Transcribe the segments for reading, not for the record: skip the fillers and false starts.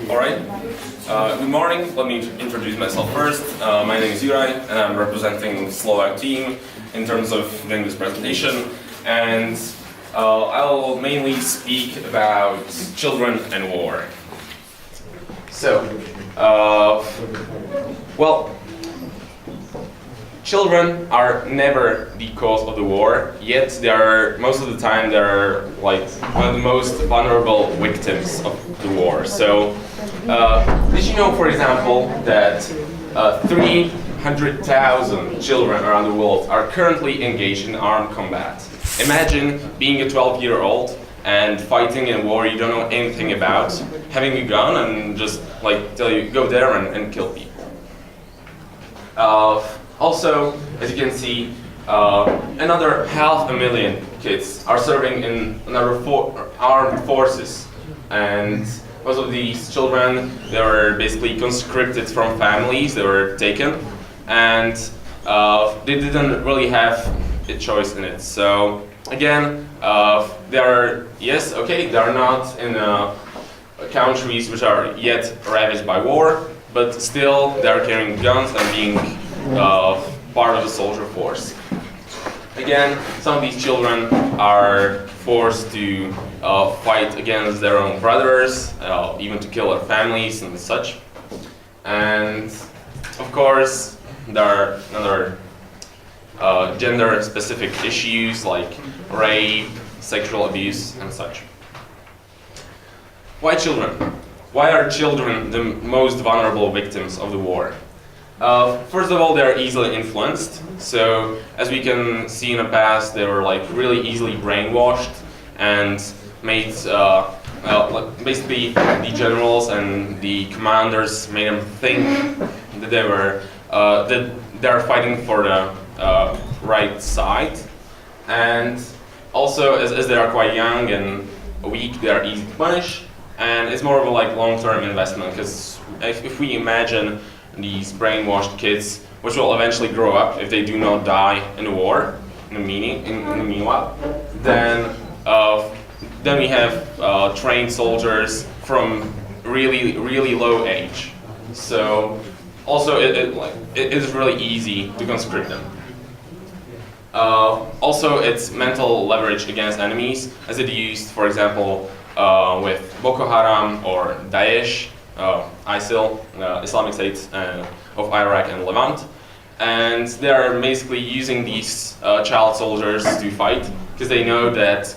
Alright, good morning. Let me introduce myself first. My name is Juraj and I'm representing the Slovak team in terms of doing this presentation. And I'll mainly speak about children and war. So, well, children are never the cause of the war, yet they are, most of the time, they're like one of the most vulnerable victims of the war. So, did you know, for example, that 300,000 children around the world are currently engaged in armed combat? Imagine being a 12-year-old and fighting in a war you don't know anything about, having a gun and just like tell you, go there and kill people. Also, as you can see, another 500,000 kids are serving in another armed forces, and most of these children, they were basically conscripted from families, they were taken, and they didn't really have a choice in it. So again, they are, yes, okay, they are not in countries which are yet ravaged by war, but still they are carrying guns and being part of the soldier force. Again, some of these children are forced to fight against their own brothers, even to kill their families and such. And of course, there are other gender-specific issues like rape, sexual abuse, and such. Why children? Why are children the most vulnerable victims of the war? First of all, they are easily influenced. So, as we can see in the past, they were like really easily brainwashed and made, basically the generals and the commanders made them think that they were, that they're fighting for the right side. And also, as they are quite young and weak, they are easy to punish. And it's more of a like long-term investment, because if we imagine these brainwashed kids, which will eventually grow up if they do not die in the war, in the meanwhile, then we have trained soldiers from really low age. So also it is really easy to conscript them. Also, it's mental leverage against enemies, as it used, for example, with Boko Haram or Daesh, ISIL, Islamic State of Iraq and Levant, and they are basically using these child soldiers to fight because they know that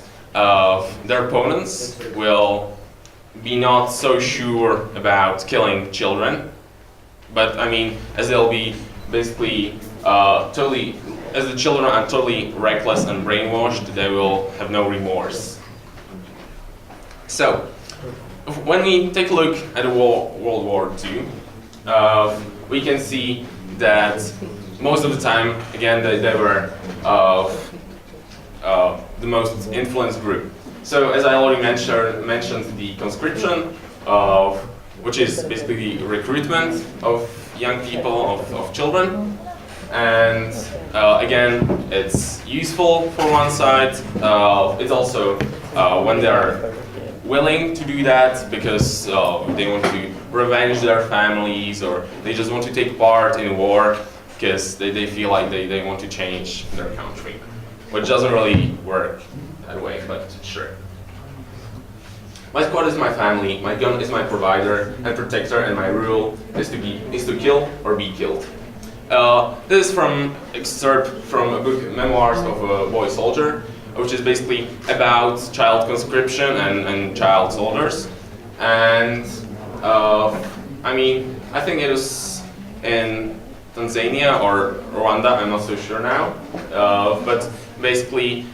their opponents will be not so sure about killing children, but I mean, as they'll be basically as the children are totally reckless and brainwashed, they will have no remorse. So, when we take a look at World War II, we can see that most of the time, again, they were the most influenced group. So, as I already mentioned the conscription, which is basically the recruitment of young people, of children. And again, it's useful for one side. It's also when they're willing to do that because they want to revenge their families, or they just want to take part in a war because they feel like they want to change their country, which doesn't really work that way, but sure. My squad is my family, my gun is my provider and protector, and my rule is to kill or be killed. This is from excerpt from a book, Memoirs of a Boy Soldier, which is basically about child conscription and child soldiers. And I mean, I think it was in Tanzania or Rwanda, I'm not so sure now. But basically,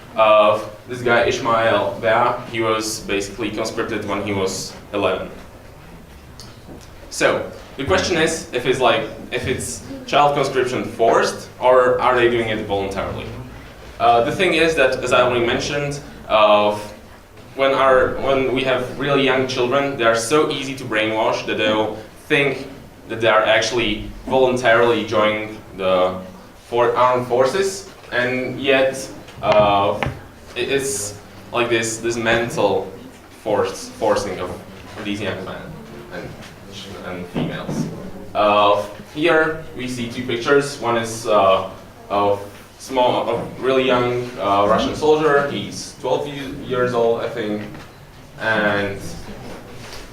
this guy Ishmael Bea, he was basically conscripted when he was 11. So the question is, if it's child conscription forced, or are they doing it voluntarily? The thing is that, as I already mentioned, when we have really young children, they are so easy to brainwash that they'll think that they are actually voluntarily joining the armed forces, and yet it's like this mental forcing of these young men. and females. Here we see two pictures. One is of really young Russian soldier. He's 12 years old, I think. And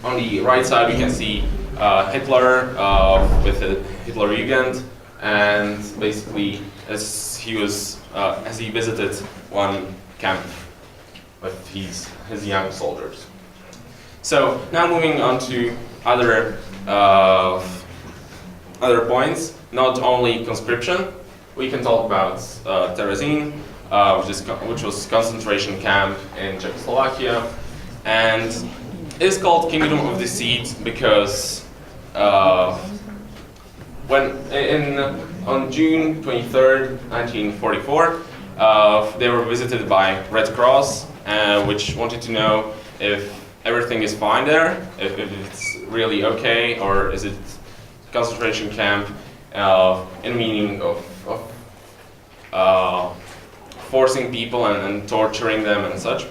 on the right side we can see Hitler with the Hitlerjugend, and basically as he visited one camp with his young soldiers. So now moving on to other points, not only conscription. We can talk about Terezín, which was concentration camp in Czechoslovakia, and it is called Kingdom of Deceit because on June 23rd, 1944, they were visited by Red Cross, which wanted to know if everything is fine there, if it's really okay, or is it concentration camp in meaning of forcing people and torturing them and such.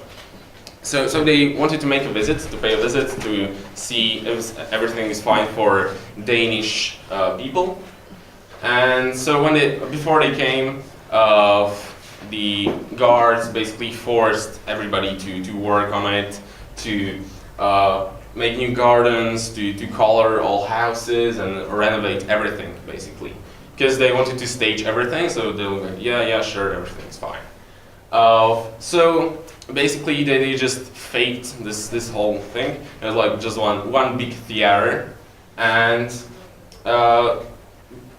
So they wanted to make a visit, to pay a visit, to see if everything is fine for Danish people. And so before they came, the guards basically forced everybody to work on it, to make new gardens, to color all houses and renovate everything basically. Because they wanted to stage everything, so they were like, yeah, sure, everything's fine. So basically they just faked this whole thing. It was like just one big theater, and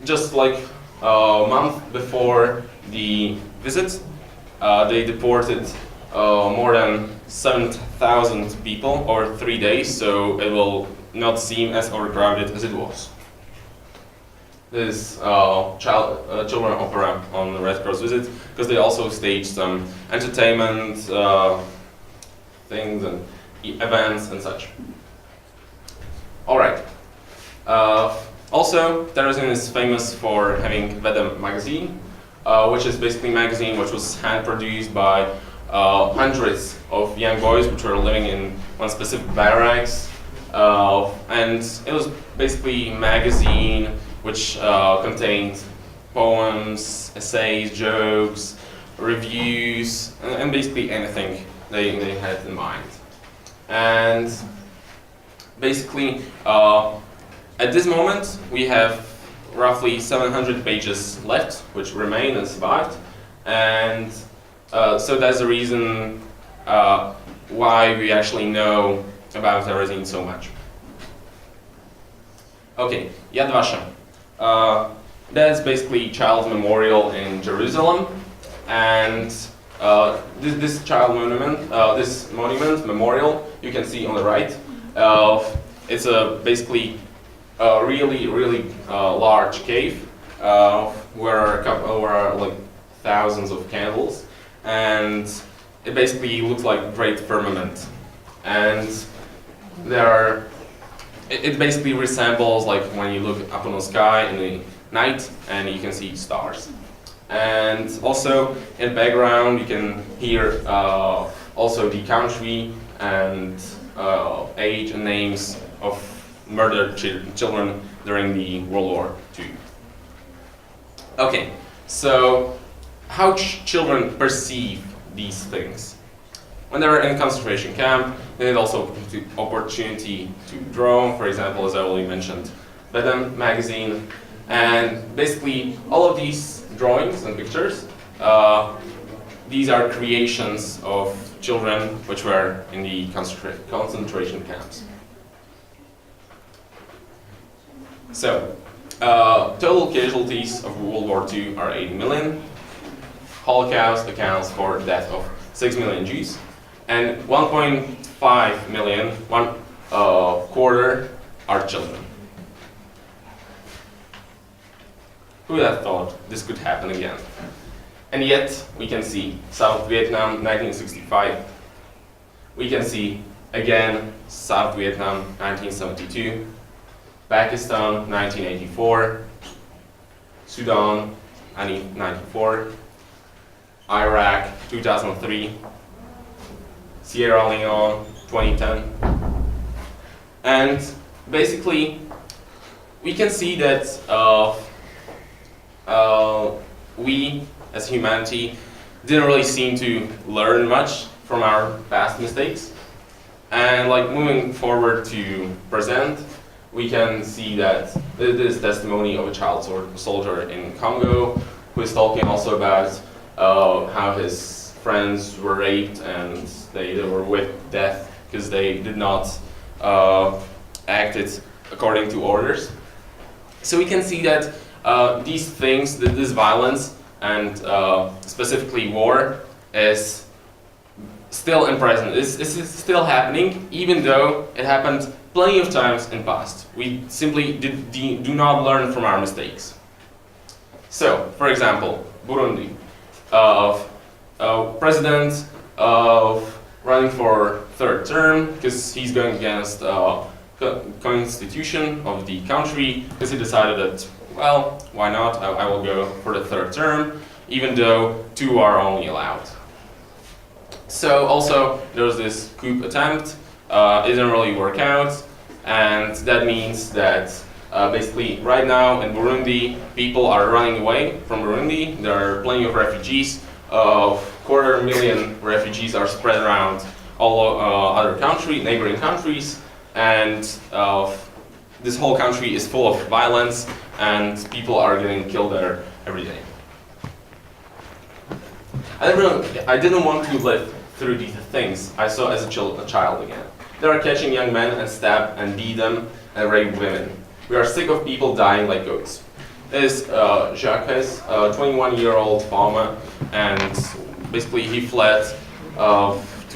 just like a month before the visit, they deported more than 7,000 people over 3 days, so it will not seem as overcrowded as it was. This children opera on the Red Cross visit, because they also staged some entertainment things and events and such. All right. Also, Terezín is famous for having Vedem magazine, which is basically a magazine which was hand-produced by hundreds of young boys which were living in one specific barracks, and it was basically a magazine which contained poems, essays, jokes, reviews, and basically anything they had in mind. And basically, at this moment, we have roughly 700 pages left, which remain and survived. And so that's the reason why we actually know about Terezín so much. Okay, Yad Vashem. That's basically child memorial in Jerusalem, and this child monument, this memorial, you can see on the right. It's basically a really large cave where are like thousands of candles, and it basically looks like a great firmament, and it basically resembles like when you look up in the sky in the night and you can see stars. And also in the background you can hear also the country and age and names of murdered children during the World War II. Okay, so how children perceive these things? When they were in concentration camp, they had also the opportunity to draw, for example, as I already mentioned, Vedem magazine, and basically all of these drawings and pictures, these are creations of children which were in the concentration camps. So, total casualties of World War II are 80 million. Holocaust accounts for the death of 6 million Jews. And 1.5 million, one quarter, are children. Who would have thought this could happen again? And yet, we can see South Vietnam, 1965. We can see, again, South Vietnam, 1972. Pakistan, 1984. Sudan, 1994. Iraq, 2003. Sierra Leone, 2010. And basically, we can see that we, as humanity, didn't really seem to learn much from our past mistakes. And like moving forward to present, we can see that this is testimony of a child soldier in Congo who is talking also about how his friends were raped and they were whipped to death because they did not acted according to orders. So we can see that these things, this violence and specifically war, is still in present. It's still happening, even though it happened plenty of times in past. We simply do not learn from our mistakes. So, for example, Burundi, president running for third term because he's going against constitution of the country because he decided that, well, why not? I will go for the third term, even though 2 are only allowed. So also there's this coup attempt. It didn't really work out, and that means that basically right now in Burundi, people are running away from Burundi. There are plenty of refugees. 250,000 refugees are spread around all other neighboring countries, and this whole country is full of violence, and people are getting killed there every day. I didn't want to live through these things I saw as a child again. They are catching young men and stab and beat them and rape women. We are sick of people dying like goats. This is Jacques, a 21-year-old farmer, and basically he fled 2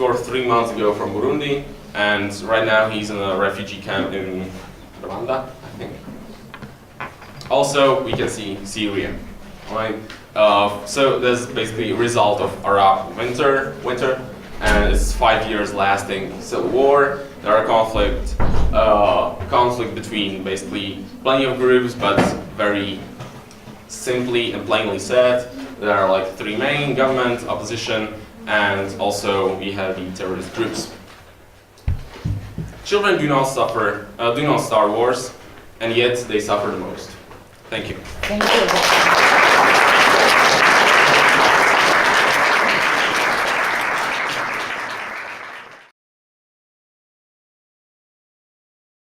or 3 months ago from Burundi, and right now he's in a refugee camp in Rwanda, I think. Also, we can see Syria. Right? So this is basically a result of Arab winter, and it's 5 years lasting civil war. There are conflict between basically plenty of groups, but very simply and plainly said, there are like 3 main: government, opposition, and also we have the terrorist groups. Children do not start wars, and yet they suffer the most. Thank you. Thank you.